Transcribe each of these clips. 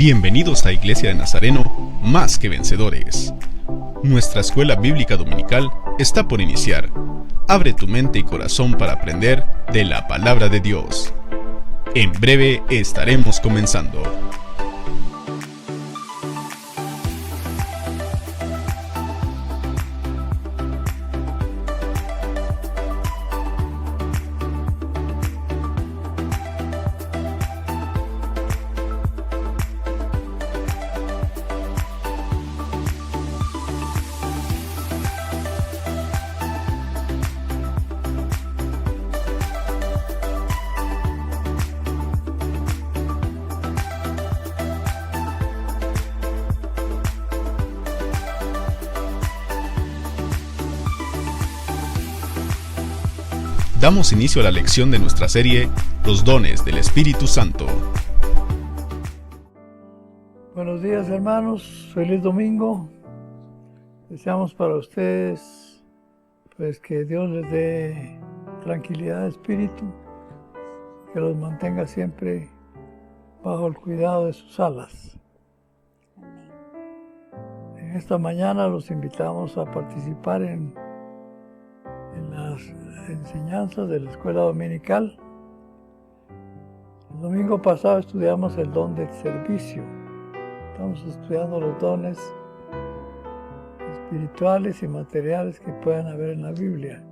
Bienvenidos a Iglesia de Nazareno, Más que Vencedores. Nuestra escuela bíblica dominical está por iniciar. Abre tu mente y corazón para aprender de la palabra de Dios. En breve estaremos comenzando. Damos inicio a la lección de nuestra serie, Los dones del Espíritu Santo. Buenos días, hermanos, feliz domingo. Deseamos para ustedes pues que Dios les dé tranquilidad de espíritu, que los mantenga siempre bajo el cuidado de sus alas. En esta mañana los invitamos a participar en las enseñanzas de la escuela dominical. El domingo pasado estudiamos el don del servicio. Estamos estudiando los dones espirituales y materiales que puedan haber en la Biblia.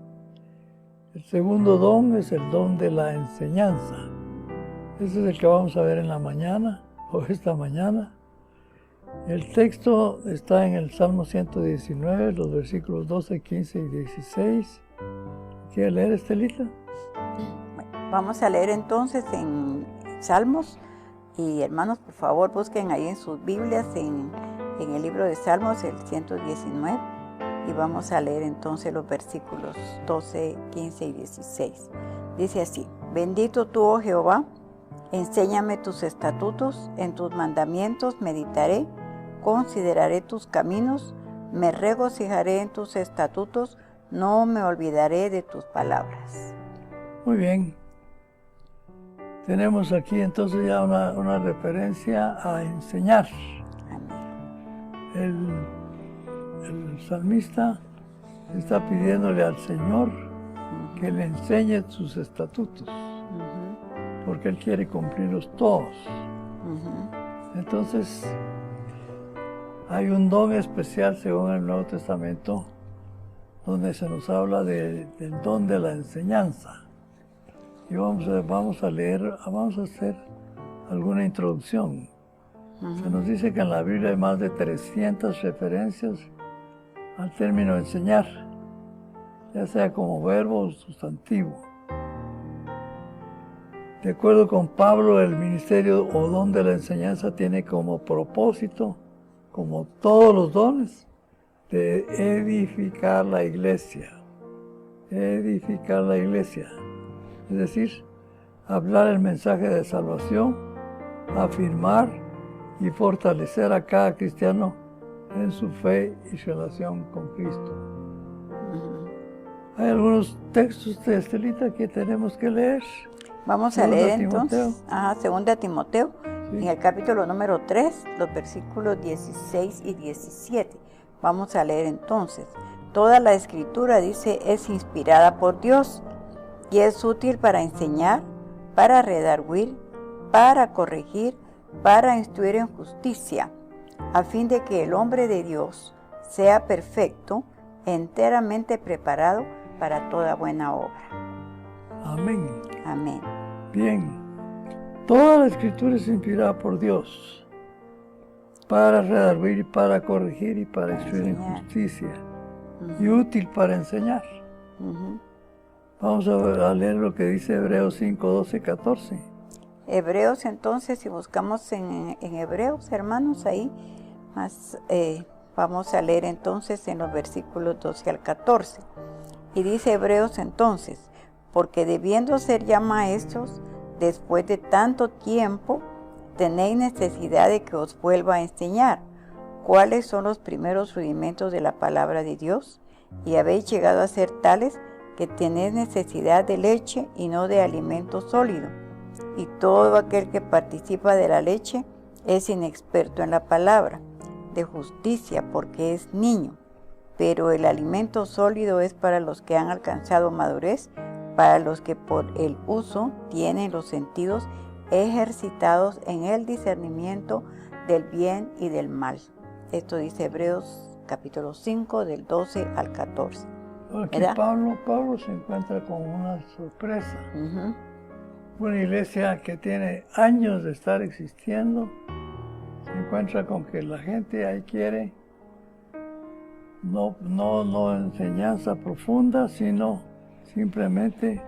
El segundo don es el don de la enseñanza. Ese es el que vamos a ver en la mañana, o esta mañana. El texto está en el Salmo 119, los versículos 12, 15 y 16. ¿Quiere leer, Estelita? Bueno, vamos a leer entonces en Salmos. Y hermanos, por favor, busquen ahí en sus Biblias, en el libro de Salmos, el 119. Y vamos a leer entonces los versículos 12, 15 y 16. Dice así: Bendito tú, oh Jehová, enséñame tus estatutos, en tus mandamientos meditaré, consideraré tus caminos, me regocijaré en tus estatutos, no me olvidaré de tus palabras. Muy bien. Tenemos aquí entonces ya una referencia a enseñar. Amén. El salmista está pidiéndole al Señor que le enseñe sus estatutos, porque Él quiere cumplirlos todos. Entonces, hay un don especial según el Nuevo Testamento, donde se nos habla del don de la enseñanza. Y vamos a hacer alguna introducción. Se nos dice que en la Biblia hay más de 300 referencias al término enseñar, ya sea como verbo o sustantivo. De acuerdo con Pablo, el ministerio o don de la enseñanza tiene como propósito, como todos los dones, de edificar la iglesia. Edificar la iglesia. Es decir, hablar el mensaje de salvación, afirmar y fortalecer a cada cristiano en su fe y su relación con Cristo. Hay algunos textos de Estelita que tenemos que leer. Vamos a leer entonces, 2 Timoteo, sí, en el capítulo número 3, los versículos 16 y 17. Vamos a leer entonces. Toda la escritura, dice, es inspirada por Dios y es útil para enseñar, para redarguir, para corregir, para instruir en justicia, a fin de que el hombre de Dios sea perfecto, enteramente preparado para toda buena obra. Amén. Amén. Bien. Toda la escritura es inspirada por Dios para redarguir, para corregir y para instruir en justicia, y útil para enseñar. Vamos a leer lo que dice Hebreos 5, 12, 14. Hebreos, entonces, si buscamos en Hebreos, hermanos, ahí vamos a leer entonces en los versículos 12 al 14. Y dice Hebreos entonces: porque debiendo ser ya maestros, después de tanto tiempo, tenéis necesidad de que os vuelva a enseñar cuáles son los primeros rudimentos de la palabra de Dios, y habéis llegado a ser tales que tenéis necesidad de leche y no de alimento sólido. Y todo aquel que participa de la leche es inexperto en la palabra de justicia porque es niño, pero el alimento sólido es para los que han alcanzado madurez, para los que por el uso tienen los sentidos ejercitados en el discernimiento del bien y del mal. Esto dice Hebreos capítulo 5 del 12 al 14. Aquí ¿Verdad? Pablo se encuentra con una sorpresa. Una iglesia que tiene años de estar existiendo, se encuentra con que la gente ahí quiere no enseñanza profunda, sino simplemente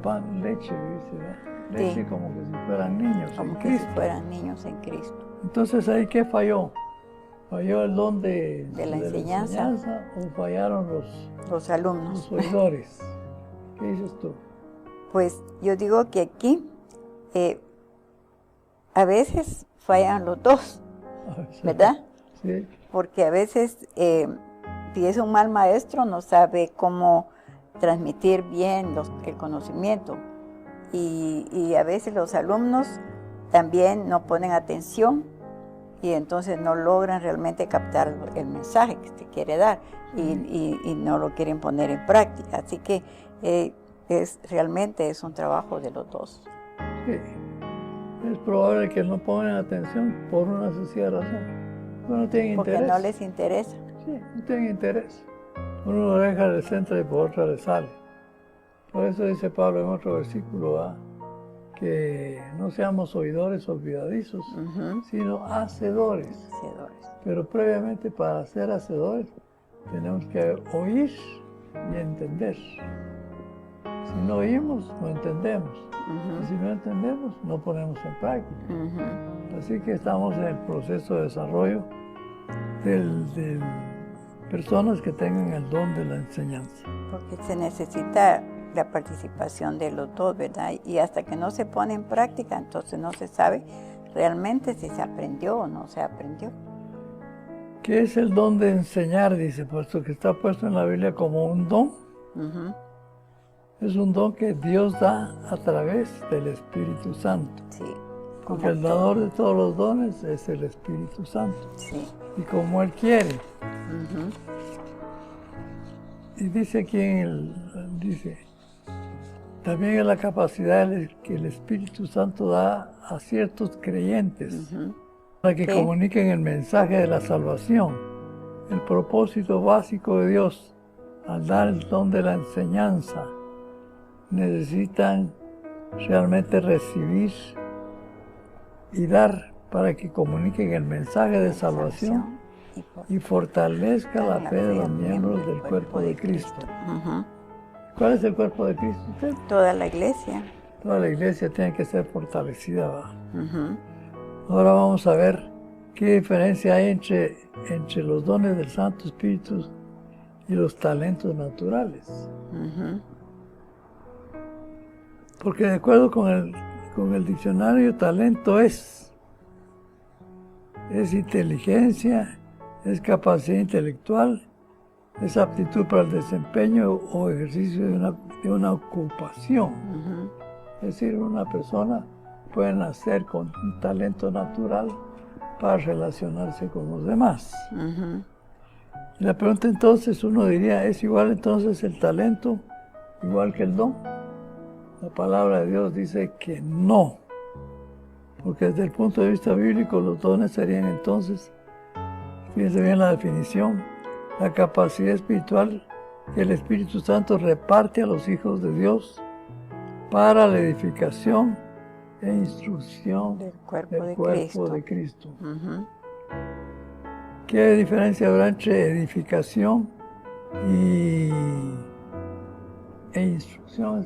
pan, leche, dice, ¿verdad? Leche Sí. como que si fueran niños Como en que Cristo. si fueran niños en Cristo. Entonces, ¿ahí qué falló? ¿Falló el don de la enseñanza. o fallaron Los alumnos. los oidores? ¿Qué dices tú? Pues yo digo que aquí a veces fallan los dos, ¿verdad? Sí. Porque a veces si es un mal maestro no sabe cómo transmitir bien el conocimiento y a veces los alumnos también no ponen atención y entonces no logran realmente captar el mensaje que se quiere dar y no lo quieren poner en práctica. Así que realmente es un trabajo de los dos. Sí. Es probable que no pongan atención por una sencilla razón. No tienen Porque interés. no les interesa. Sí, no tienen interés. Una oreja le entra y por otra le sale. Por eso dice Pablo en otro versículo, que no seamos oidores olvidadizos, sino hacedores. Hacedores. Pero previamente para ser hacedores tenemos que oír y entender. Si no oímos, no entendemos. Y si no entendemos, no ponemos en práctica. Así que estamos en el proceso de desarrollo de personas que tengan el don de la enseñanza. Porque se necesita la participación de los dos, ¿verdad? Y hasta que no se pone en práctica, entonces no se sabe realmente si se aprendió o no se aprendió. ¿Qué es el don de enseñar? Dice, puesto que está puesto en la Biblia como un don. Es un don que Dios da a través del Espíritu Santo. Sí. Porque el dador de todos los dones es el Espíritu Santo. Sí. Y como Él quiere. Y dice aquí dice, también es la capacidad que el Espíritu Santo da a ciertos creyentes para que comuniquen el mensaje de la salvación. El propósito básico de Dios al dar el don de la enseñanza, necesitan realmente recibir y dar para que comuniquen el mensaje de salvación y fortalezca la fe de los miembros del cuerpo de Cristo. ¿Cuál es el cuerpo de Cristo? ¿Usted? Toda la iglesia. Toda la iglesia tiene que ser fortalecida, ¿verdad? Ahora vamos a ver qué diferencia hay entre los dones del Santo Espíritu y los talentos naturales. Porque de acuerdo con el diccionario, talento es inteligencia, es capacidad intelectual, es aptitud para el desempeño o ejercicio de una ocupación. Es decir, una persona puede nacer con un talento natural para relacionarse con los demás. Y la pregunta entonces, uno diría, ¿es igual entonces el talento igual que el don? La palabra de Dios dice que no, porque desde el punto de vista bíblico los dones serían entonces, fíjense bien la definición, la capacidad espiritual que el Espíritu Santo reparte a los hijos de Dios para la edificación e instrucción del cuerpo de Cristo. ¿Qué diferencia habrá entre edificación e instrucción?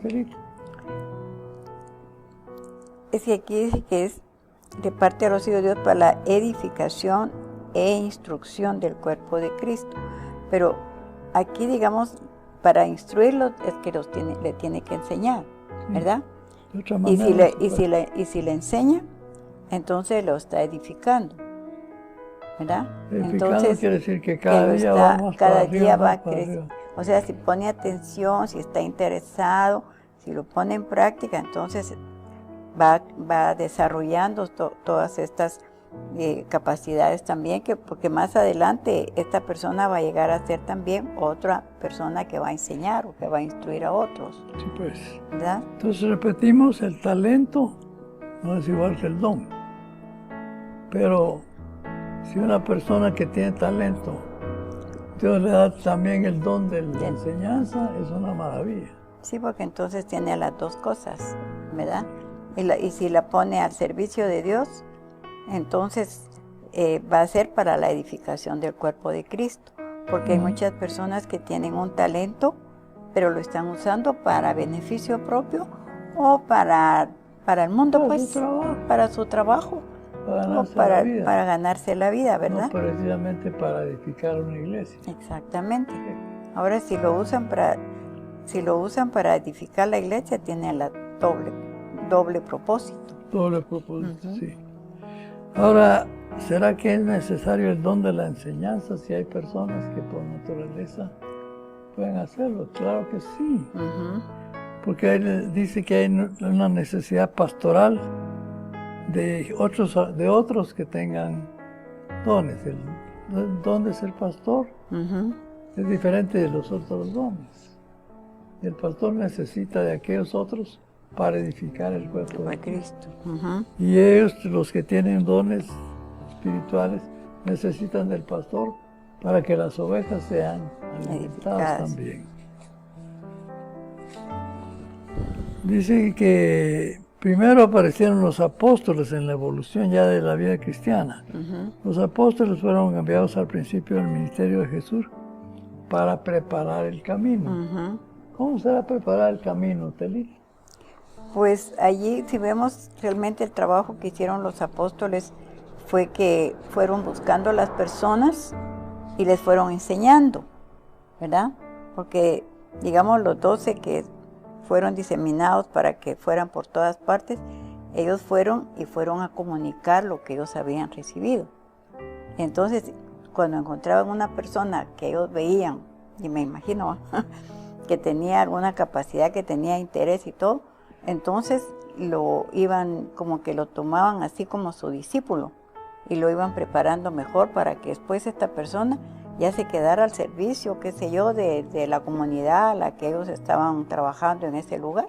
Es que aquí dice que es de parte de los hijos de Dios para la edificación e instrucción del cuerpo de Cristo. Pero aquí, digamos, para instruirlos es que le tiene que enseñar, ¿verdad? De otra Y manera, si le enseña, entonces lo está edificando, ¿verdad? edificando Entonces, quiere decir que que cada lo día está- va más cada para arriba, día más va para creciendo. arriba. O sea, si pone atención, si está interesado, si lo pone en práctica, entonces va desarrollando todas estas capacidades también, porque más adelante esta persona va a llegar a ser también otra persona que va a enseñar o que va a instruir a otros. Sí, pues. ¿Verdad? Entonces repetimos, el talento no es igual que el don. Pero si una persona que tiene talento, Dios le da también el don de la enseñanza, es una maravilla. Sí, porque entonces tiene las dos cosas, ¿verdad? Y si la pone al servicio de Dios, entonces va a ser para la edificación del cuerpo de Cristo. Porque hay muchas personas que tienen un talento, pero lo están usando para beneficio propio o para el mundo, para su trabajo. Para ganarse la vida, ¿verdad? No precisamente para edificar una iglesia. Exactamente. Ahora, si lo usan para edificar la iglesia, tiene el doble propósito. Doble propósito, sí. Ahora, ¿será que es necesario el don de la enseñanza si hay personas que por naturaleza pueden hacerlo? Claro que sí. Porque él dice que hay una necesidad pastoral de otros que tengan dones. El don de ser pastor es diferente de los otros dones. El pastor necesita de aquellos otros para edificar el cuerpo de Cristo. Y ellos, los que tienen dones espirituales, necesitan del pastor para que las ovejas sean alimentadas también. Dice que primero aparecieron los apóstoles en la evolución ya de la vida cristiana. Los apóstoles fueron enviados al principio del ministerio de Jesús para preparar el camino. ¿Cómo será preparar el camino, Telly? Pues allí, si vemos realmente el trabajo que hicieron los apóstoles, fue que fueron buscando a las personas y les fueron enseñando, ¿verdad? Porque, digamos, los 12 que fueron diseminados para que fueran por todas partes, ellos fueron a comunicar lo que ellos habían recibido. Entonces, cuando encontraban una persona que ellos veían, y me imagino que tenía alguna capacidad, que tenía interés y todo, entonces lo tomaban así como su discípulo y lo iban preparando mejor para que después esta persona ya se quedara al servicio, qué sé yo, de la comunidad a la que ellos estaban trabajando en ese lugar.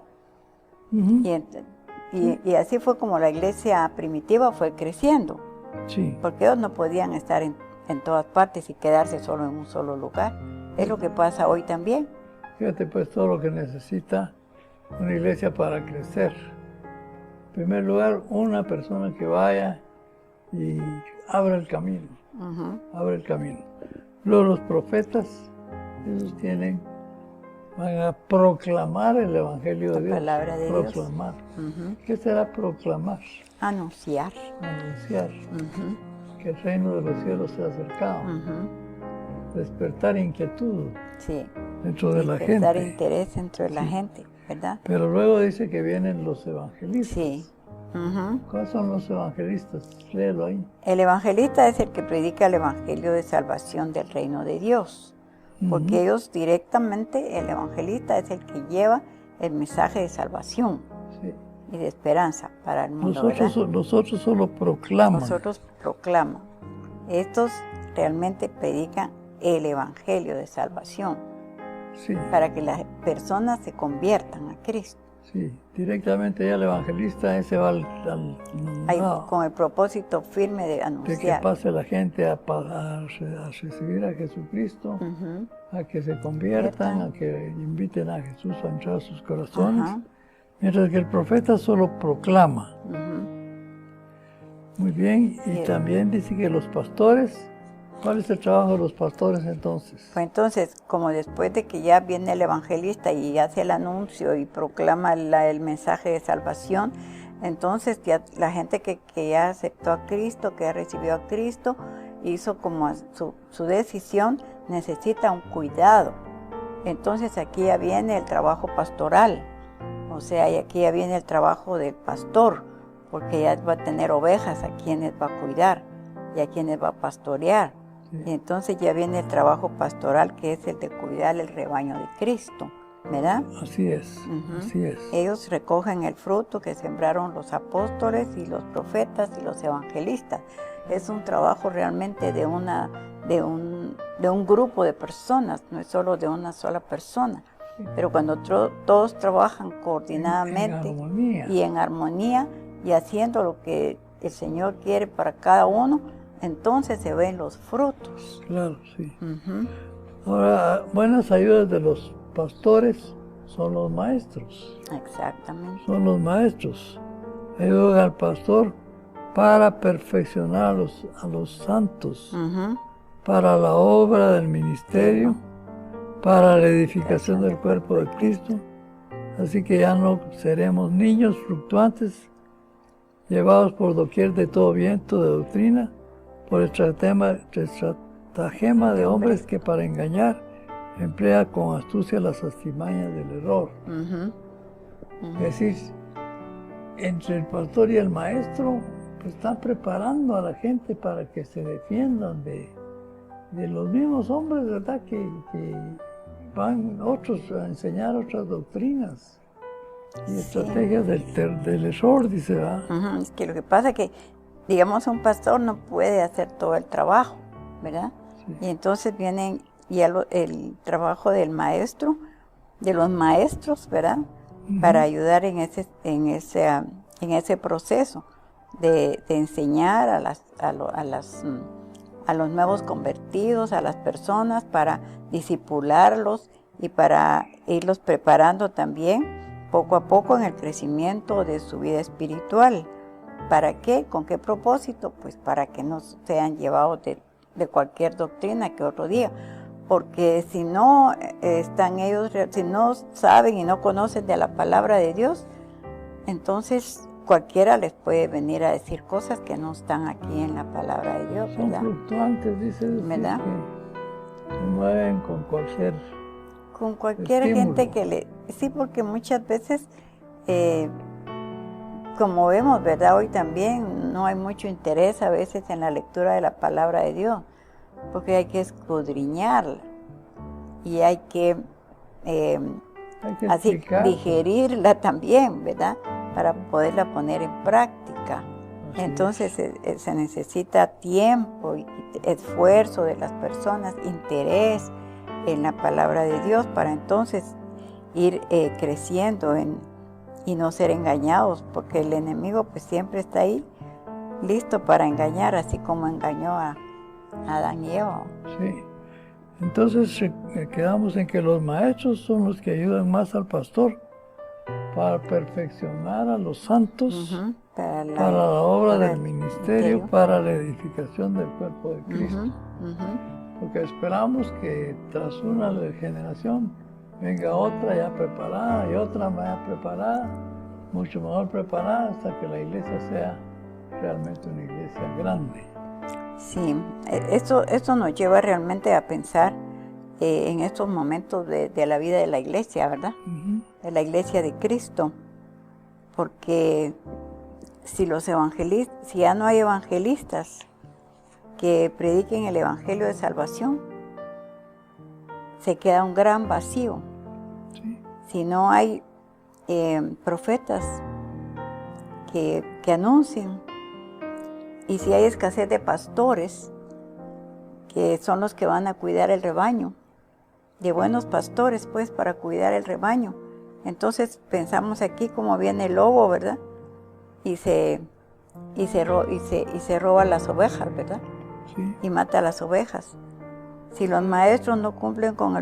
Y así fue como la iglesia primitiva fue creciendo. Sí. Porque ellos no podían estar en todas partes y quedarse solo en un solo lugar. Es lo que pasa hoy también. Fíjate pues todo lo que necesita una iglesia para crecer. En primer lugar, una persona que vaya y abra el camino. Abre el camino. Luego los profetas, ellos van a proclamar el Evangelio de Dios. La palabra de Dios. Proclamar. ¿Qué será proclamar? Anunciar. Anunciar. Que el reino de los cielos se ha acercado. Despertar inquietud dentro de la gente. Despertar interés dentro de la gente, ¿verdad? Pero luego dice que vienen los evangelistas. Sí. ¿Cuáles son los evangelistas? Léelo ahí. El evangelista es el que predica el evangelio de salvación del reino de Dios. Porque ellos directamente, el evangelista es el que lleva el mensaje de salvación y de esperanza para el mundo. Nosotros solo proclamamos. Nosotros proclamamos. Estos realmente predican el evangelio de salvación para que las personas se conviertan a Cristo. Sí, directamente ya el evangelista ese va con el propósito firme de anunciar. De que pase la gente a recibir a Jesucristo, a que se conviertan, a que inviten a Jesús a entrar a sus corazones, mientras que el profeta solo proclama. Muy bien, y también dice que los pastores, ¿cuál es el trabajo de los pastores entonces? Pues entonces, como después de que ya viene el evangelista y hace el anuncio y proclama el mensaje de salvación, entonces ya la gente que ya aceptó a Cristo, que ya recibió a Cristo, hizo como su decisión, necesita un cuidado. Entonces aquí ya viene el trabajo pastoral, o sea, y aquí ya viene el trabajo del pastor, porque ya va a tener ovejas a quienes va a cuidar y a quienes va a pastorear. Y entonces ya viene el trabajo pastoral, que es el de cuidar el rebaño de Cristo, ¿verdad? Así es, así es. Ellos recogen el fruto que sembraron los apóstoles y los profetas y los evangelistas. es un trabajo realmente de un grupo de personas, no es solo de una sola persona. Pero cuando todos trabajan coordinadamente y en armonía y haciendo lo que el Señor quiere para cada uno, entonces se ven los frutos. Claro, sí. Ahora, buenas ayudas de los pastores son los maestros. Exactamente. Son los maestros. Ayudan al pastor para perfeccionar a los santos, para la obra del ministerio, para la edificación del cuerpo de Cristo. Así que ya no seremos niños fluctuantes, llevados por doquier de todo viento de doctrina, por estratagema de hombres que para engañar emplea con astucia las artimañas del error. Es decir, entre el pastor y el maestro, pues están preparando a la gente para que se defiendan de los mismos hombres, ¿verdad? Que van otros a enseñar otras doctrinas y estrategias del error, dice, ¿verdad? Es que lo que pasa es que, digamos, un pastor no puede hacer todo el trabajo, ¿verdad? Sí. Y entonces viene ya el trabajo del maestro, de los maestros, ¿verdad? Para ayudar en ese proceso de enseñar a los nuevos convertidos, a las personas, para disipularlos y para irlos preparando también poco a poco en el crecimiento de su vida espiritual. ¿Para qué? ¿Con qué propósito? Pues para que no sean llevados de cualquier doctrina que otro día. Porque si no están ellos, si no saben y no conocen de la palabra de Dios, entonces cualquiera les puede venir a decir cosas que no están aquí en la palabra de Dios, ¿verdad? Son fluctuantes, dice usted, ¿verdad? Que se mueven con cualquier estímulo. Gente que sí, porque muchas veces, como vemos, ¿verdad? Hoy también no hay mucho interés a veces en la lectura de la palabra de Dios, porque hay que escudriñarla y hay que así digerirla también, ¿verdad? Para poderla poner en práctica. Así entonces se necesita tiempo y esfuerzo de las personas, interés en la palabra de Dios para entonces ir creciendo y no ser engañados, porque el enemigo pues siempre está ahí listo para engañar, así como engañó a Adán y Eva. Sí. Entonces quedamos en que los maestros son los que ayudan más al pastor para perfeccionar a los santos, para la obra del ministerio, para la edificación del cuerpo de Cristo. Porque esperamos que tras una generación venga otra ya preparada y otra más preparada, mucho mejor preparada, hasta que la iglesia sea realmente una iglesia grande. Sí, esto nos lleva realmente a pensar en estos momentos de la vida de la iglesia, ¿verdad? De la iglesia de Cristo, porque si ya no hay evangelistas que prediquen el evangelio de salvación, se queda un gran vacío. Sí. Si no hay profetas que anuncien, y si hay escasez de pastores, que son los que van a cuidar el rebaño, de buenos pastores, pues, para cuidar el rebaño. Entonces pensamos aquí como viene el lobo, ¿verdad? Y se roba las ovejas, ¿verdad? Sí. Y mata a las ovejas. Si los maestros no cumplen con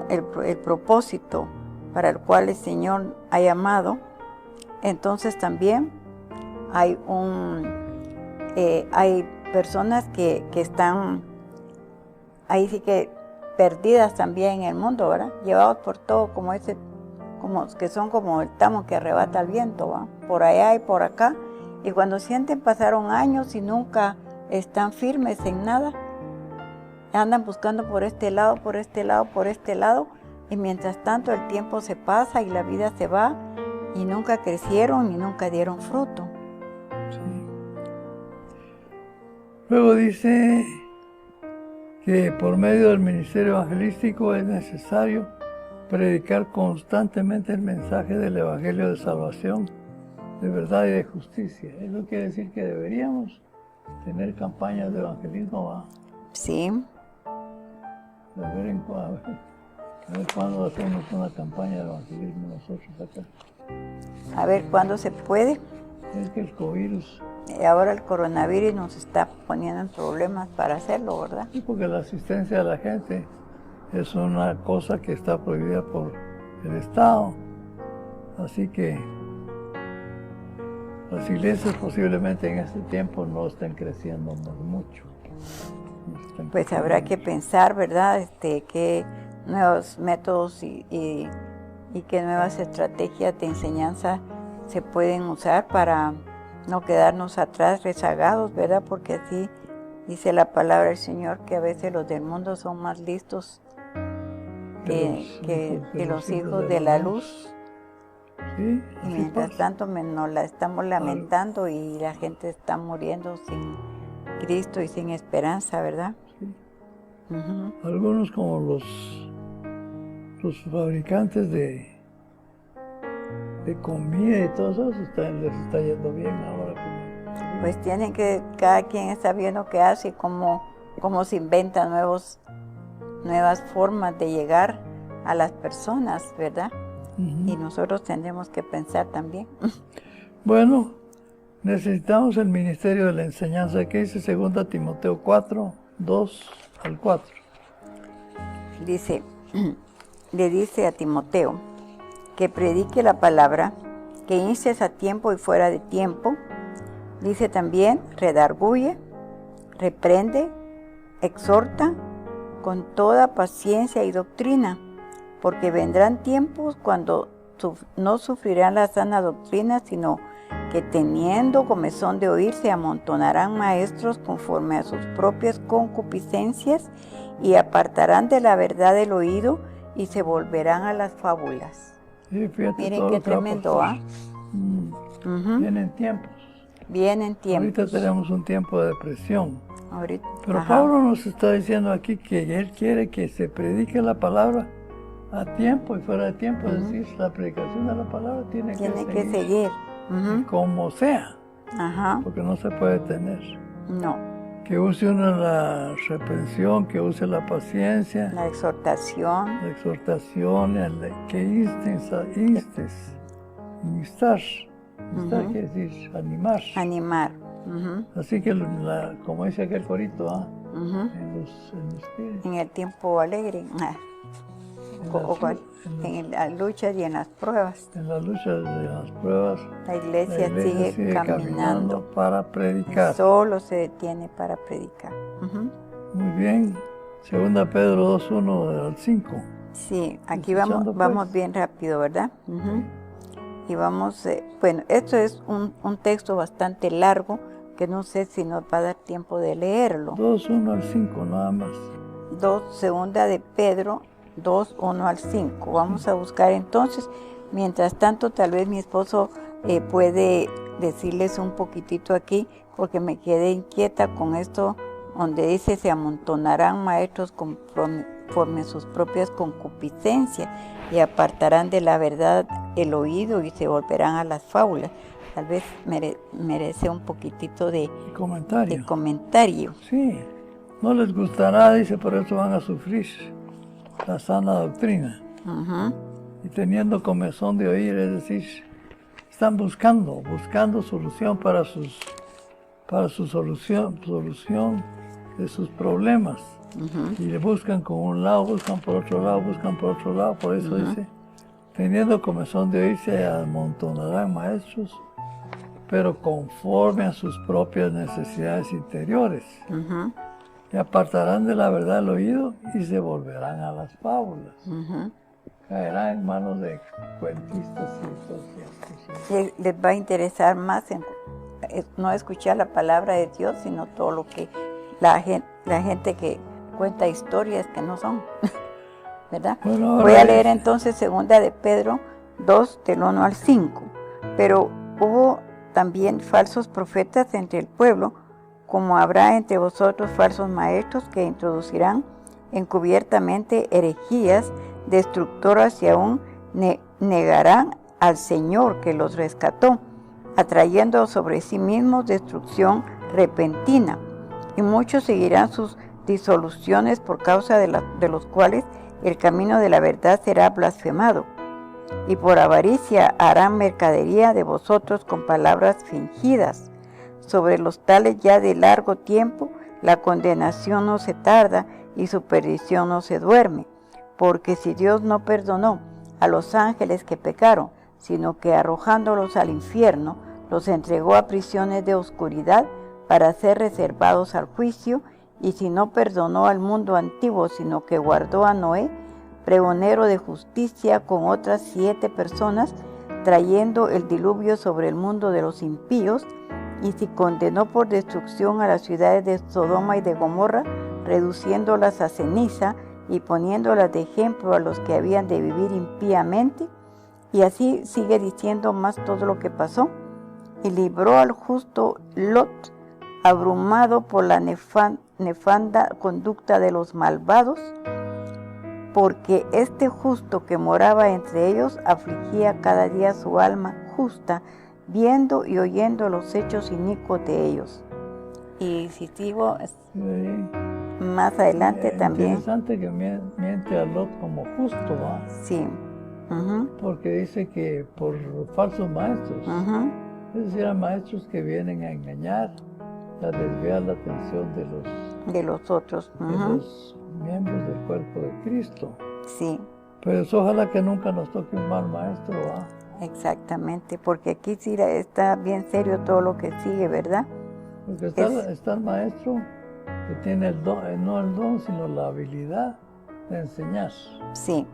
el propósito para el cual el Señor ha llamado, entonces también hay personas que están ahí sí que perdidas también en el mundo, ¿verdad? Llevados por todo que son como el tamo que arrebata el viento, ¿va? Por allá y por acá. Y cuando sienten pasaron años y nunca están firmes en nada, andan buscando por este lado, por este lado, por este lado, y mientras tanto el tiempo se pasa y la vida se va y nunca crecieron y nunca dieron fruto. Sí. Luego dice que por medio del ministerio evangelístico es necesario predicar constantemente el mensaje del Evangelio de Salvación de verdad y de justicia. Eso quiere decir que deberíamos tener campañas de evangelismo, ¿va? Sí, A ver cuándo hacemos una campaña de evangelismo nosotros acá. a ver cuándo se puede. Es que el covirus, Ahora el coronavirus nos está poniendo en problemas para hacerlo, ¿verdad? sí, porque la asistencia a la gente es una cosa que está prohibida por el Estado. Así que las iglesias posiblemente en este tiempo no estén creciendo mucho. Pues habrá que pensar, ¿verdad? Qué nuevos métodos y qué nuevas estrategias de enseñanza se pueden usar para no quedarnos atrás rezagados, ¿verdad? Porque así dice la palabra del Señor que a veces los del mundo son más listos que los hijos de la luz. Sí, Y mientras tanto nos la estamos lamentando y la gente está muriendo sin Cristo y sin esperanza, ¿verdad? Sí. Ujú. Algunos como los fabricantes de comida y todo eso les está yendo bien ahora. Pues tienen que, cada quien está viendo qué hace y cómo se inventan nuevas formas de llegar a las personas, ¿verdad? Y nosotros tendremos que pensar también. Bueno, necesitamos el ministerio de la enseñanza que dice 2 Timoteo 4, 2 al 4. Le dice a Timoteo que predique la palabra, que instes a tiempo y fuera de tiempo. Dice también, redarguye, reprende, exhorta con toda paciencia y doctrina, porque vendrán tiempos cuando no sufrirán la sana doctrina, sino que teniendo comezón de oír, se amontonarán maestros conforme a sus propias concupiscencias y apartarán de la verdad el oído y se volverán a las fábulas. Sí, Miren qué tremendo, ¿ah? Vienen tiempos. Vienen tiempos. Ahorita tenemos un tiempo de depresión. Ahorita, Pero ajá. Pablo nos está diciendo aquí que él quiere que se predique la palabra a tiempo y fuera de tiempo. Es decir, la predicación de la palabra tiene que seguir. como sea, Ajá. porque no se puede tener. No. Que use uno la reprensión, que use la paciencia, La exhortación. Que instar quiere decir animar. Animar. Así que, como dice aquel corito, En el tiempo alegre. En las luchas y en las pruebas. En las luchas y en las pruebas, La iglesia sigue caminando para predicar. Solo se detiene para predicar. Muy bien. 2 Pedro 2, 1 al 5. Sí, aquí Escuchando, vamos pues. bien rápido, ¿verdad? Y vamos, bueno, esto es un texto bastante largo que no sé si nos va a dar tiempo de leerlo. 2, 1 al 5, nada más. 2 de Pedro 2, 1 al 5. Vamos a buscar entonces. Mientras tanto, tal vez mi esposo puede decirles un poquitito aquí, porque me quedé inquieta con esto, donde dice, se amontonarán maestros conforme a sus propias concupiscencias, y apartarán de la verdad el oído y se volverán a las fábulas. Tal vez merece un poquitito de comentario. Sí, no les gustará, dice, por eso van a sufrir la sana doctrina. Y teniendo comezón de oír, es decir, están buscando solución para su solución de sus problemas. Y le buscan con un lado, buscan por otro lado, por eso dice, teniendo comezón de oír, se amontonarán maestros, pero conforme a sus propias necesidades interiores. Y apartarán de la verdad el oído y se volverán a las fábulas. Caerán en manos de cuentistas y cosas. Les va a interesar más no escuchar la palabra de Dios, sino todo lo que la gente que cuenta historias que no son, ¿verdad? Bueno, voy a leer entonces 2 de Pedro 2, del 1 al 5. Pero hubo también falsos profetas entre el pueblo, como habrá entre vosotros falsos maestros que introducirán encubiertamente herejías destructoras y aún negarán al Señor que los rescató, atrayendo sobre sí mismos destrucción repentina, y muchos seguirán sus disoluciones, por causa de los cuales el camino de la verdad será blasfemado, y por avaricia harán mercadería de vosotros con palabras fingidas. Sobre los tales ya de largo tiempo la condenación no se tarda y su perdición no se duerme, porque si Dios no perdonó a los ángeles que pecaron, sino que arrojándolos al infierno, los entregó a prisiones de oscuridad para ser reservados al juicio, y si no perdonó al mundo antiguo, sino que guardó a Noé, pregonero de justicia, con otras 7 personas, trayendo el diluvio sobre el mundo de los impíos, y si condenó por destrucción a las ciudades de Sodoma y de Gomorra, reduciéndolas a ceniza y poniéndolas de ejemplo a los que habían de vivir impíamente, y así sigue diciendo más todo lo que pasó, y libró al justo Lot, abrumado por la nefanda conducta de los malvados, porque este justo que moraba entre ellos afligía cada día su alma justa, viendo y oyendo los hechos inicuos de ellos. Y si sigo más adelante también. Interesante que miente a Lot como justo, ¿va? Sí. Porque dice que por falsos maestros, es decir, a maestros que vienen a engañar, a desviar la atención de los otros, de los miembros del cuerpo de Cristo. Sí. Pues ojalá que nunca nos toque un mal maestro, ¿va? Exactamente, porque aquí sí está bien serio todo lo que sigue, ¿verdad? Porque está el maestro que tiene el don, no el don, sino la habilidad de enseñar. Sí.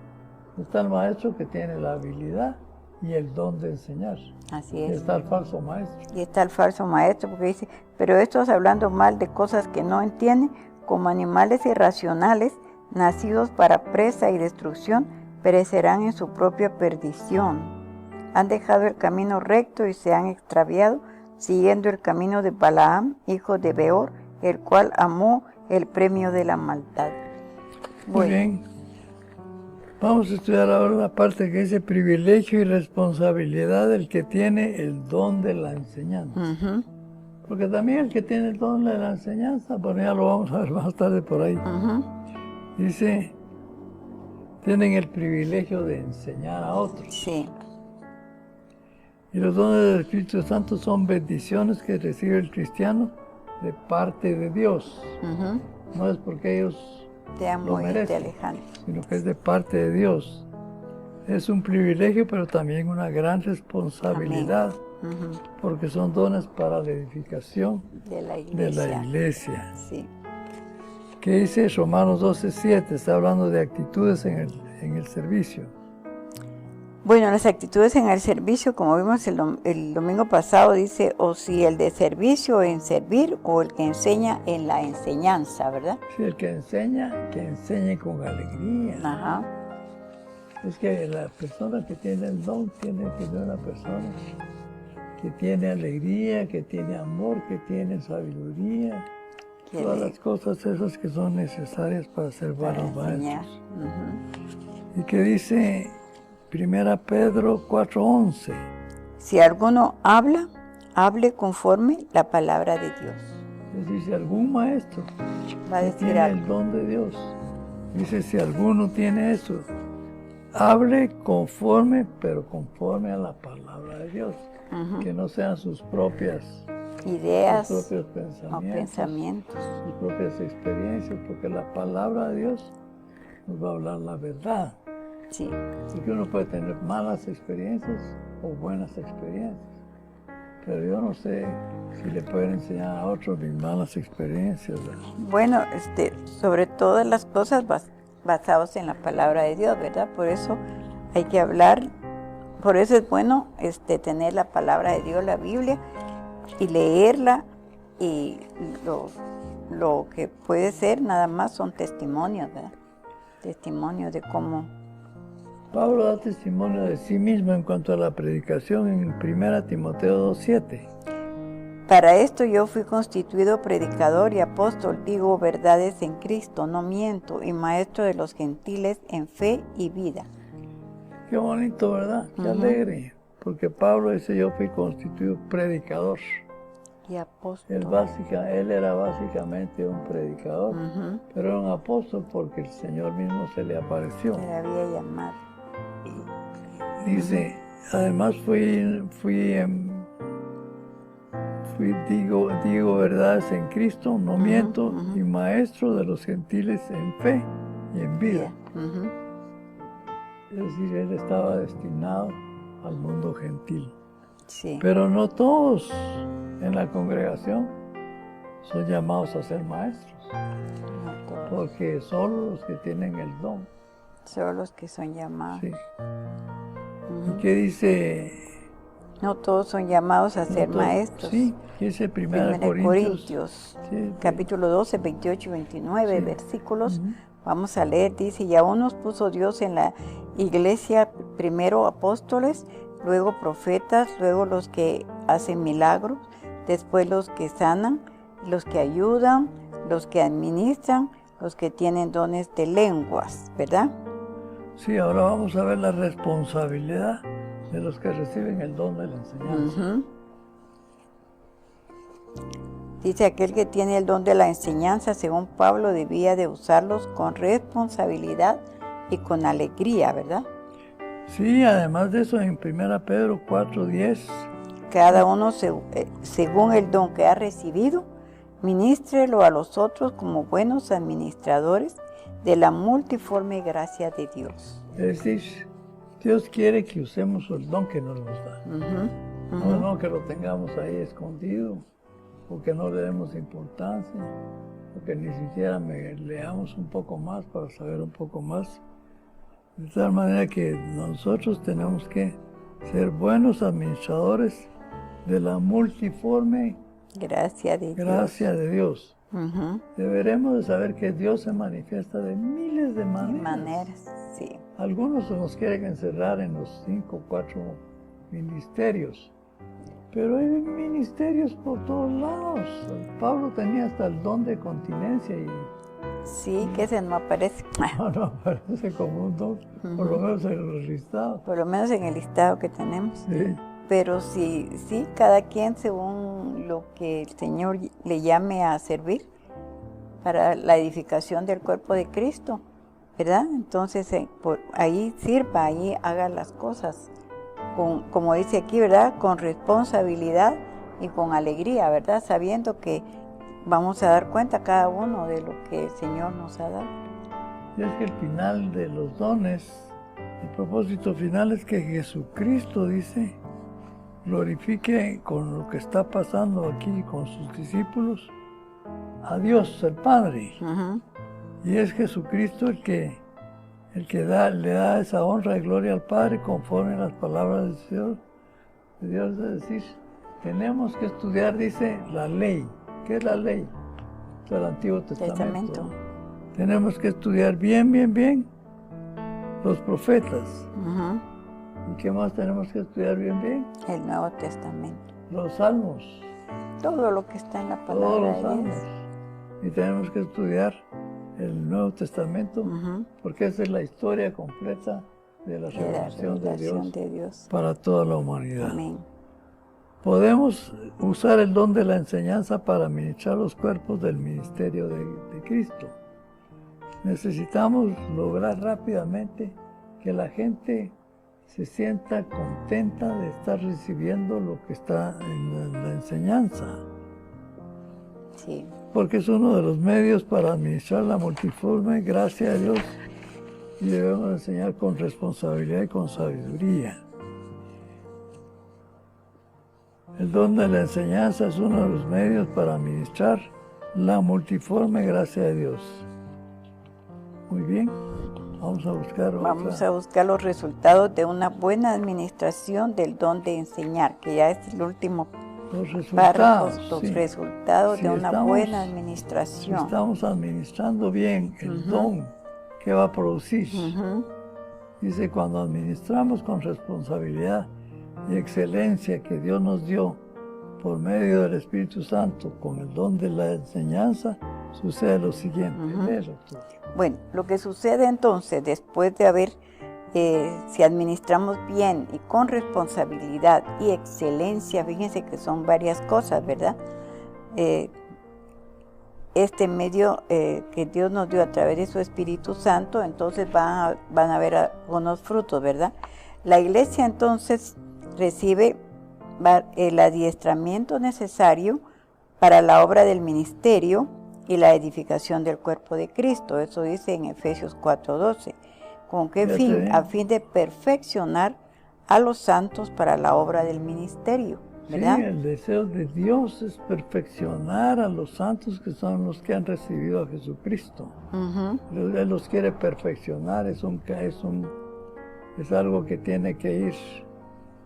Está el maestro que tiene la habilidad y el don de enseñar. Así es. Y está el falso maestro. Y está el falso maestro, porque dice, pero estos hablando mal de cosas que no entienden, como animales irracionales, nacidos para presa y destrucción, perecerán en su propia perdición. Han dejado el camino recto y se han extraviado, siguiendo el camino de Balaam, hijo de Beor, el cual amó el premio de la maldad. Muy bien. Vamos a estudiar ahora la parte que dice privilegio y responsabilidad del que tiene el don de la enseñanza. Porque también el que tiene el don de la enseñanza, bueno, ya lo vamos a ver más tarde por ahí. Dice, tienen el privilegio de enseñar a otros. Sí. Y los dones del Espíritu Santo son bendiciones que recibe el cristiano de parte de Dios. No es porque ellos lo merecen, sino que es de parte de Dios. Es un privilegio, pero también una gran responsabilidad, porque son dones para la edificación de la iglesia. Sí. ¿Qué dice Romanos 12:7? Está hablando de actitudes en el servicio. Bueno, las actitudes en el servicio, como vimos el domingo pasado, dice, o si el de servicio en servir, o el que enseña en la enseñanza, ¿verdad? Sí, el que enseñe con alegría. Ajá. Es que la persona que tiene el don tiene que ser una persona que tiene alegría, que tiene amor, que tiene sabiduría. Todas las cosas esas que son necesarias para ser buenos maestros. Y que dice 1 Pedro 4:11. Si alguno habla, hable conforme la palabra de Dios. Es decir, si algún maestro va a decir tiene el don de Dios, dice, si alguno tiene eso, hable conforme, pero conforme a la palabra de Dios. Que no sean sus propias ideas, sus propios pensamientos, sus propias experiencias, porque la palabra de Dios nos va a hablar la verdad. Sí. Porque uno puede tener malas experiencias o buenas experiencias, pero yo no sé si le pueden enseñar a otros mis malas experiencias, ¿verdad? Bueno, sobre todas las cosas basados en la palabra de Dios, ¿verdad? Por eso hay que hablar, por eso es bueno tener la palabra de Dios, la Biblia, y leerla, y lo que puede ser nada más son testimonios, ¿verdad? Testimonios de cómo... Pablo da testimonio de sí mismo en cuanto a la predicación en 1 Timoteo 2:7. Para esto yo fui constituido predicador y apóstol, digo verdades en Cristo, no miento, y maestro de los gentiles en fe y vida. Qué bonito, ¿verdad? Qué alegre. porque Pablo dice, yo fui constituido predicador. Y apóstol. Él era básicamente un predicador, pero era un apóstol porque el Señor mismo se le apareció. Le había llamado. Dice, además digo verdades en Cristo, no miento, y maestro de los gentiles en fe y en vida. Es decir, él estaba destinado al mundo gentil. Sí. Pero no todos en la congregación son llamados a ser maestros, No todos. porque solo los que tienen el don. Solo los que son llamados. Sí. ¿Y qué dice? No todos son llamados a ser No todos. maestros. Sí, ¿qué dice 1 Corintios, Sí, capítulo 12, 28 y 29 versículos. Vamos a leer, dice, y aún nos puso Dios en la iglesia, primero apóstoles, luego profetas, luego los que hacen milagros, después los que sanan, los que ayudan, los que administran, los que tienen dones de lenguas, ¿verdad? Sí, ahora vamos a ver la responsabilidad de los que reciben el don de la enseñanza. Dice, aquel que tiene el don de la enseñanza, según Pablo, debía de usarlos con responsabilidad y con alegría, ¿verdad? Sí, además de eso, en 1 Pedro 4:10, Cada uno, según el don que ha recibido, ministrelo a los otros como buenos administradores de la multiforme gracia de Dios. es decir, Dios quiere que usemos el don que nos da. No que lo tengamos ahí escondido, o que no le demos importancia, o que ni siquiera leamos un poco más para saber un poco más. De tal manera que nosotros tenemos que ser buenos administradores de la multiforme Gracia de gracia de Dios. Dios. Deberemos de saber que Dios se manifiesta de miles de De maneras. maneras, sí. Algunos nos quieren encerrar en los 5 o 4 ministerios, pero hay ministerios por todos lados. Pablo tenía hasta el don de continencia y Sí, que ese no aparece. no aparece como un don, por lo menos en el listado. Por lo menos en el listado que tenemos. Sí. Pero sí, cada quien según lo que el Señor le llame a servir para la edificación del cuerpo de Cristo, ¿verdad? Entonces, por ahí sirva, ahí haga las cosas, como dice aquí, ¿verdad? Con responsabilidad y con alegría, ¿verdad? Sabiendo que vamos a dar cuenta cada uno de lo que el Señor nos ha dado. Y es que el final de los dones, el propósito final es que Jesucristo, dice, glorifique con lo que está pasando aquí con sus discípulos a Dios, el Padre. Y es Jesucristo el que le da esa honra y gloria al Padre conforme a las palabras del Señor, de Dios. Es decir, tenemos que estudiar, dice, la ley. ¿Qué es la ley? Del Antiguo Testamento. Tenemos que estudiar bien los profetas. ¿Y qué más tenemos que estudiar bien? El Nuevo Testamento. Los salmos. Todo lo que está en la palabra Todos los de salmos. Dios. Y tenemos que estudiar el Nuevo Testamento, porque esa es la historia completa de la revelación de Dios para toda la humanidad. Amén. Podemos usar el don de la enseñanza para ministrar los cuerpos del ministerio de Cristo. Necesitamos lograr rápidamente que la gente se sienta contenta de estar recibiendo lo que está en la enseñanza. Sí. Porque es uno de los medios para administrar la multiforme gracia de Dios y debemos enseñar con responsabilidad y con sabiduría. El don de la enseñanza es uno de los medios para administrar la multiforme gracia de Dios. Muy bien, vamos a buscar otra. Vamos a buscar los resultados de una buena administración del don de enseñar, que ya es el último párrafo, los resultados de una buena administración. Si estamos administrando bien el don que va a producir. Dice, cuando administramos con responsabilidad y excelencia que Dios nos dio por medio del Espíritu Santo con el don de la enseñanza, sucede lo siguiente. Bueno, lo que sucede entonces después de haber si administramos bien y con responsabilidad y excelencia, fíjense que son varias cosas, ¿verdad? Este medio que Dios nos dio a través de su Espíritu Santo, entonces van a haber algunos frutos, ¿verdad? La iglesia entonces recibe el adiestramiento necesario para la obra del ministerio y la edificación del cuerpo de Cristo. Eso dice en Efesios 4:12. ¿Con qué fin? A fin de perfeccionar a los santos para la obra del ministerio, ¿verdad? Sí, el deseo de Dios es perfeccionar a los santos, que son los que han recibido a Jesucristo. Él los quiere perfeccionar, es algo que tiene que ir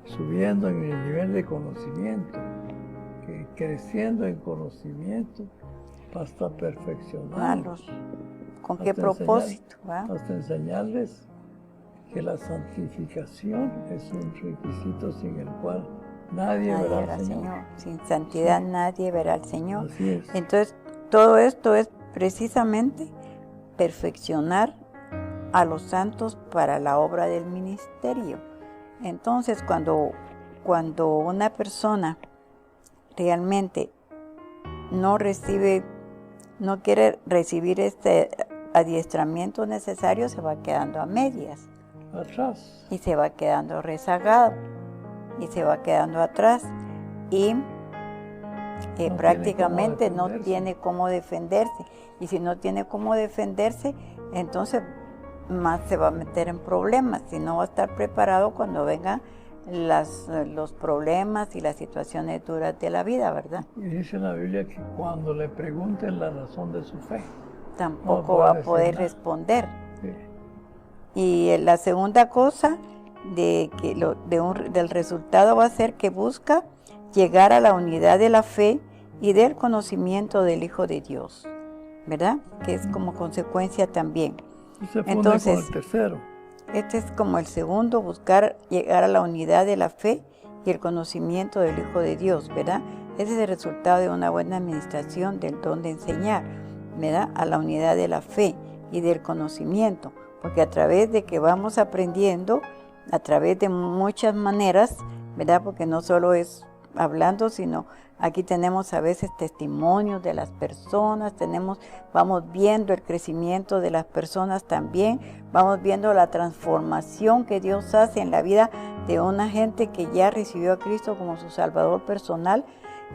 subiendo en el nivel de conocimiento, creciendo en conocimiento hasta perfeccionarlos. ¿Con qué propósito? Hasta enseñarles que la santificación es un requisito sin el cual nadie verá al Señor. Sin santidad nadie verá al Señor. Así es. Entonces, todo esto es precisamente perfeccionar a los santos para la obra del ministerio. Entonces, cuando una persona realmente no quiere recibir este adiestramiento necesario, se va quedando a medias. Atrás. Y se va quedando rezagado. Y se va quedando atrás. Y prácticamente no tiene cómo defenderse. Y si no tiene cómo defenderse, entonces más se va a meter en problemas. Si no va a estar preparado cuando vengan los problemas y las situaciones duras de la vida, ¿verdad? Y dice la Biblia que cuando le pregunten la razón de su fe, tampoco va a poder responder. Sí. Y la segunda cosa del resultado va a ser que busca llegar a la unidad de la fe y del conocimiento del Hijo de Dios, ¿verdad? Que es como consecuencia también. Entonces, con el tercero. Este es como el segundo, buscar llegar a la unidad de la fe y el conocimiento del Hijo de Dios, ¿verdad? Ese es el resultado de una buena administración del don de enseñar, ¿verdad? A la unidad de la fe y del conocimiento, porque a través de que vamos aprendiendo, a través de muchas maneras, ¿verdad? Porque no solo es hablando, sino aquí tenemos a veces testimonios de las personas, vamos viendo el crecimiento de las personas también, vamos viendo la transformación que Dios hace en la vida de una gente que ya recibió a Cristo como su Salvador personal,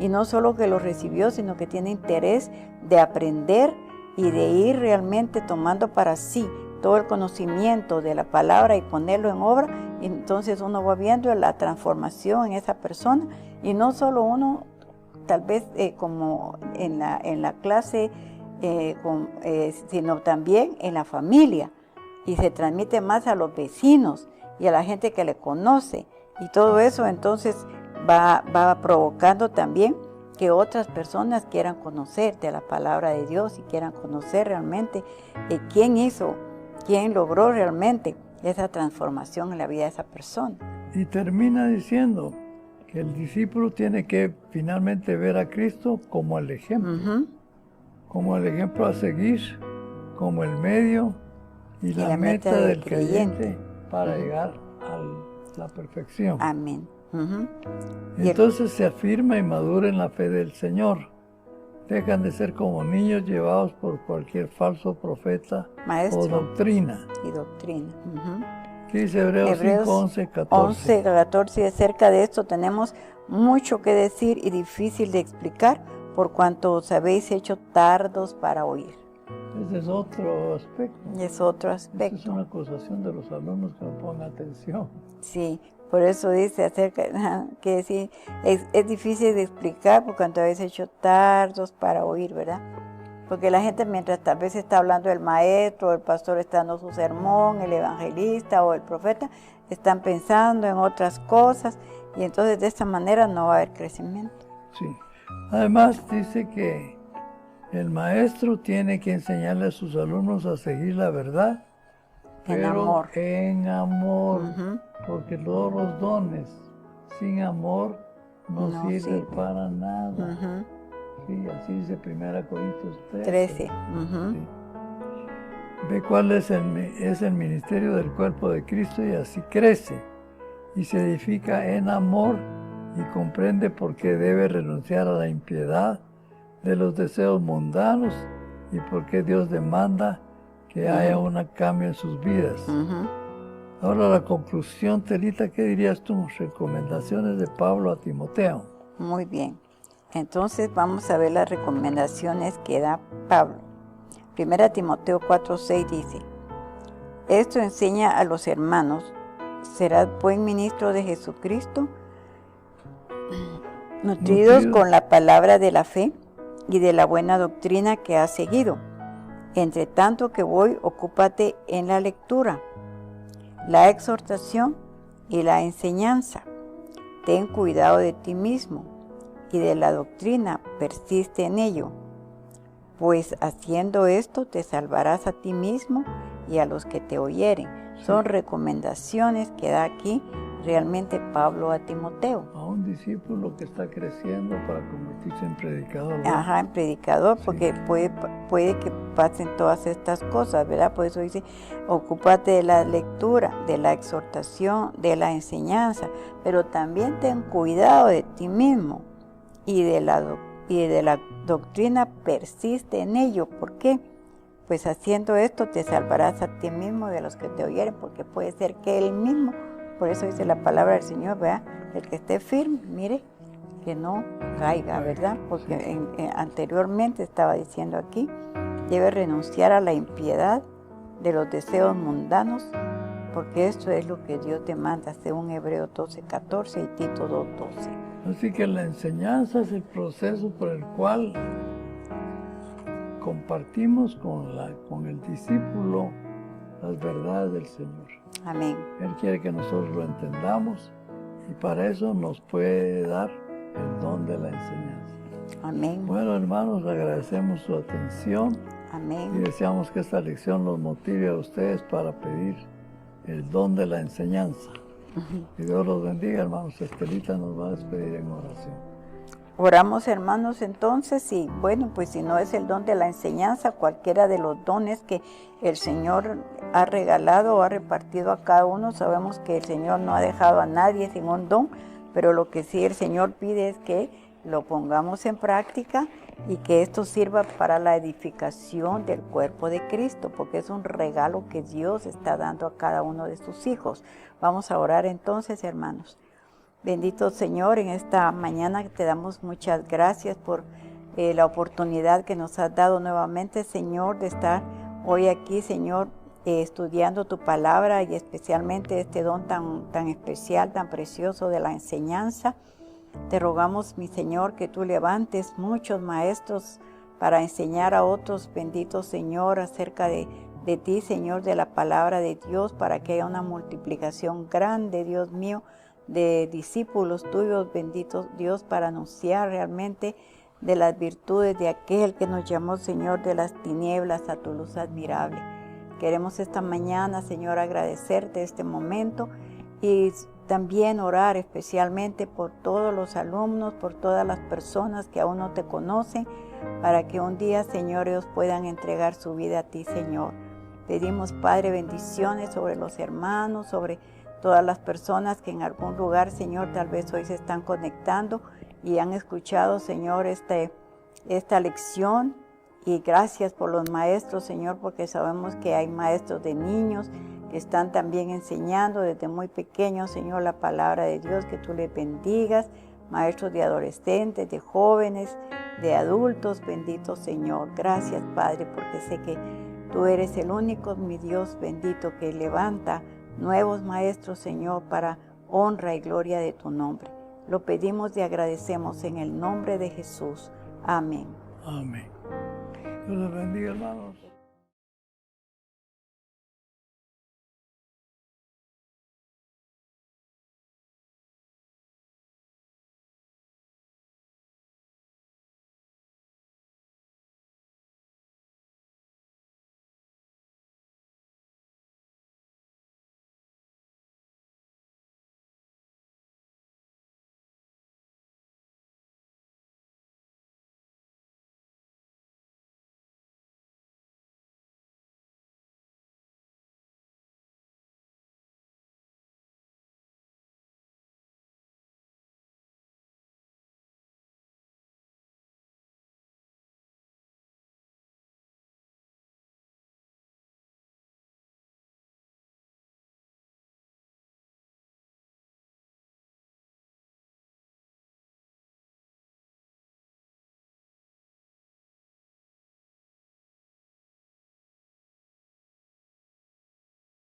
y no solo que lo recibió, sino que tiene interés de aprender y de ir realmente tomando para sí todo el conocimiento de la palabra y ponerlo en obra. Y entonces uno va viendo la transformación en esa persona, y no solo uno, tal vez como en la clase, sino también en la familia, y se transmite más a los vecinos y a la gente que le conoce, y todo eso entonces va provocando también que otras personas quieran conocer de la palabra de Dios y quieran conocer realmente quién logró realmente esa transformación en la vida de esa persona. Y termina diciendo que el discípulo tiene que finalmente ver a Cristo como el ejemplo, como el ejemplo a seguir, como el medio y la meta del creyente para llegar a la perfección. Amén. Entonces se afirma y madura en la fe del Señor. Dejan de ser como niños llevados por cualquier falso profeta o doctrina. Y doctrina. ¿Qué dice Hebreos 5, 11, 14? 11, 14, y acerca de esto tenemos mucho que decir y difícil de explicar, por cuanto os habéis hecho tardos para oír. Ese es otro aspecto. Es otro aspecto. Esa es una acusación de los alumnos que no pongan atención. Sí, por eso dice que decir, es difícil de explicar, por cuanto habéis hecho tardos para oír, ¿verdad? Porque la gente, mientras tal vez está hablando el maestro, el pastor está dando su sermón, el evangelista o el profeta, están pensando en otras cosas, y entonces de esta manera no va a haber crecimiento. Sí. Además dice que el maestro tiene que enseñarle a sus alumnos a seguir la verdad, pero en amor, porque todos los dones sin amor no sirven para nada. Sí, así dice 1 Corintios 13. Sí. ve cuál es el ministerio del cuerpo de Cristo y así crece y se edifica en amor y comprende por qué debe renunciar a la impiedad de los deseos mundanos y por qué Dios demanda que haya un cambio en sus vidas. Ahora la conclusión, Telita, ¿qué dirías tú? Recomendaciones de Pablo a Timoteo. Muy bien. Entonces vamos a ver las recomendaciones que da Pablo. 1 Timoteo 4:6 dice: esto enseña a los hermanos, serás buen ministro de Jesucristo, nutridos con la palabra de la fe y de la buena doctrina que has seguido. Entre tanto que voy, ocúpate en la lectura, la exhortación y la enseñanza. Ten cuidado de ti mismo y de la doctrina, persiste en ello, pues haciendo esto te salvarás a ti mismo y a los que te oyeren. Son recomendaciones que da aquí realmente Pablo a Timoteo. A un discípulo que está creciendo para convertirse en predicador, ¿verdad? Ajá, en predicador, porque puede que pasen todas estas cosas, ¿verdad? Por eso dice, ocúpate de la lectura, de la exhortación, de la enseñanza, pero también ten cuidado de ti mismo y de la doctrina, persiste en ello. ¿Por qué? Pues haciendo esto te salvarás a ti mismo y de los que te oyeren, porque puede ser que él mismo, por eso dice la palabra del Señor, ¿verdad? El que esté firme, mire, que no caiga, ¿verdad? Porque anteriormente estaba diciendo aquí, debe renunciar a la impiedad de los deseos mundanos, porque esto es lo que Dios te manda, según Hebreo 12:14 y Tito 2:12. Así que la enseñanza es el proceso por el cual compartimos con el discípulo las verdades del Señor. Amén. Él quiere que nosotros lo entendamos y para eso nos puede dar el don de la enseñanza. Amén. Bueno, hermanos, agradecemos su atención Amén. y deseamos que esta lección los motive a ustedes para pedir el don de la enseñanza. Que Dios los bendiga, hermanos. Estelita nos va a despedir en oración. Oramos, hermanos, entonces, y bueno, pues si no es el don de la enseñanza, cualquiera de los dones que el Señor ha regalado o ha repartido a cada uno, sabemos que el Señor no ha dejado a nadie sin un don, pero lo que sí el Señor pide es que lo pongamos en práctica y que esto sirva para la edificación del cuerpo de Cristo, porque es un regalo que Dios está dando a cada uno de sus hijos. Vamos a orar entonces, hermanos. Bendito Señor, en esta mañana te damos muchas gracias por la oportunidad que nos has dado nuevamente, Señor, de estar hoy aquí, Señor, estudiando tu palabra y especialmente este don tan especial, tan precioso de la enseñanza. Te rogamos, mi Señor, que tú levantes muchos maestros para enseñar a otros, bendito Señor, acerca de ti, Señor, de la palabra de Dios, para que haya una multiplicación grande, Dios mío, de discípulos tuyos, bendito Dios, para anunciar realmente de las virtudes de aquel que nos llamó, Señor, de las tinieblas a tu luz admirable. Queremos esta mañana, Señor, agradecerte este momento y también orar especialmente por todos los alumnos, por todas las personas que aún no te conocen, para que un día, Señor, ellos puedan entregar su vida a ti, Señor. Pedimos, Padre, bendiciones sobre los hermanos, sobre todas las personas que en algún lugar, Señor, tal vez hoy se están conectando y han escuchado, Señor, esta lección. Y gracias por los maestros, Señor, porque sabemos que hay maestros de niños que están también enseñando desde muy pequeños, Señor, la palabra de Dios, que tú les bendigas. Maestros de adolescentes, de jóvenes, de adultos, bendito Señor. Gracias, Padre, porque sé que tú eres el único, mi Dios bendito, que levanta nuevos maestros, Señor, para honra y gloria de tu nombre. Lo pedimos y agradecemos en el nombre de Jesús. Amén. Amén. Dios les bendiga, hermanos.